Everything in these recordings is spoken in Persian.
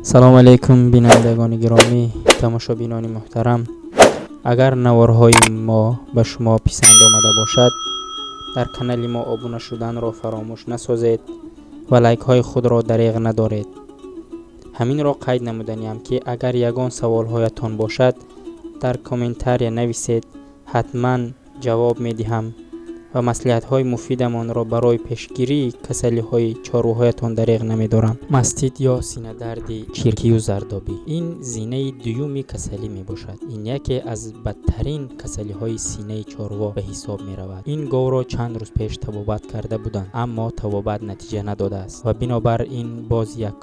سلام علیکم بینندگان گرامی، تماشابینان محترم. اگر نوارهای ما به شما پسند آمده باشد، در کانال ما ابونه شدن را فراموش نسازید و لایک های خود را دریغ ندارید. همین را قید نمودنیم که اگر یگان سوال هایتان باشد در کامنتاری نویسید، حتما جواب می دهم و مصلحت های مفیدمان را برای پیشگیری کسلی های چاروهایتان دریغ نمی دارم. ماستیت یا سینه درد چرکی و زردابی این زینه دومی کسلی می باشد. این یکی از بدترین کسلی های سینه چاروا به حساب می رود. این گاو را چند روز پیش طبابت کرده بودند، اما طبابت نتیجه نداده است و بنابر این باز یک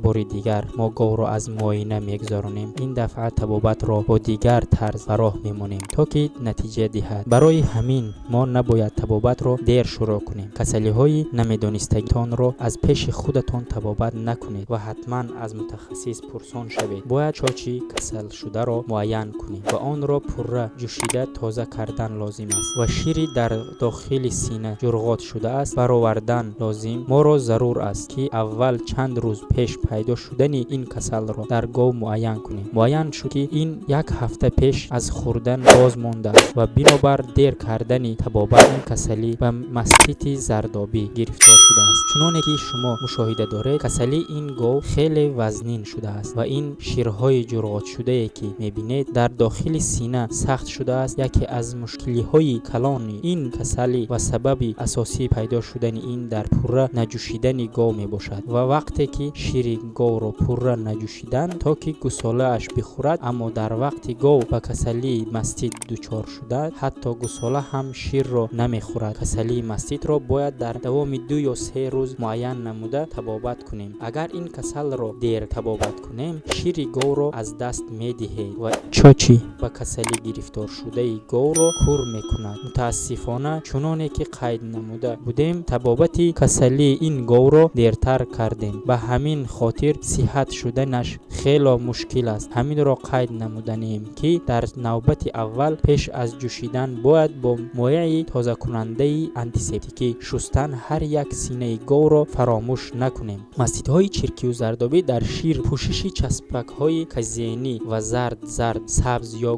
بار دیگر ما گاو را از معاینه میگذارانیم. این دفعه طبابت را با دیگر طرز به راه میمانیم تا که نتیجه دهد. برای همین ما باید طبابت را دیر شروع کنیم. کسلی های نمیدانستگیتان را از پیش خودتان طبابت نکنید و حتما از متخصص پرسان شوید. باید چاچی کسل شده را معاین کنید و آن را پره جوشیده تازه کردن لازم است و شیری در داخل سینه جرغات شده است برآوردن لازم. ما را ضرور است که اول چند روز پیش پیدا شدن این کسل را در گاو معاین کنیم. معاین شد که این یک هفته پیش از خوردن باز مانده است و بنابر دیر کردن طبابت این کسلی و ماستیت زردابی گرفتار شده است. چنانه که شما مشاهده دارید، کسلی این گاو خیلی وزنین شده است و این شیرهای جرغات شده ای که میبینید در داخل سینه سخت شده است. یکی از مشکلی های کلان این کسلی و سبب اساسی پیدا شدن این در پوره نجوشیدن گاو می باشد و وقتی که شیر گاو را پوره نجوشیدن تا که گوساله اش بخورد، اما در وقتی گاو با کسلی ماستیت دچار شده حتی گوساله هم شیر را نمیخورد. کسلی ماستیت را باید در دوام 2 یا 3 روز معاین نموده طبابت کنیم. اگر این کسل را دیر طبابت کنیم، شیر گاو را از دست میدهید و چاچی با کسلی گرفتار شده گاو را کور میکند. متاسفانه چنانه که قید نموده بودیم، طبابت کسلی این گاو را دیرتر کردیم، به همین خاطر صحت شدنش خیلی مشکل است. همین را قید نمودنیم که در نوبت اول پیش از جوشیدن باید با مایع تازه کننده آنتیسپتیک شستن هر یک سینه گاو را فراموش نکنیم. ماستیت های چرکی و زردابی در شیر پوشش چسبک های کزینی و زرد، سبز یا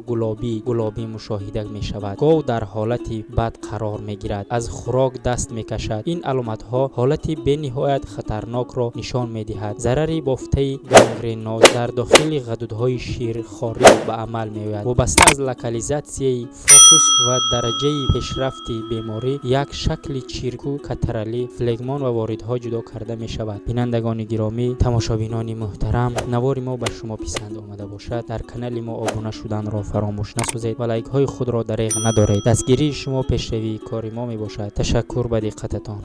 گلابی مشاهده می شود. گاو در حالت بد قرار می گیرد، از خوراک دست می کشد. این علامت ها حالت به نهایت خطرناک را نشان می دهد. ضرر بافته گانگرینوز در داخل غدودهای شیر خاری به عمل می آید. وابسته از لوکالیزاسیون فوکوس و درجه پیشرفت بیماری، یک شکل چیرکو، کاترالی، فلگمان و واردها جدا کرده می شود. بینندگان گرامی، تماشابینان محترم، نوار ما به شما پسند آمده باشد، در کانال ما ابونه شدن را فراموش نسازید و لایک های خود را دریغ ندارید. دستگیری شما پیشروی کار ما می باشد. تشکر به دقتتان.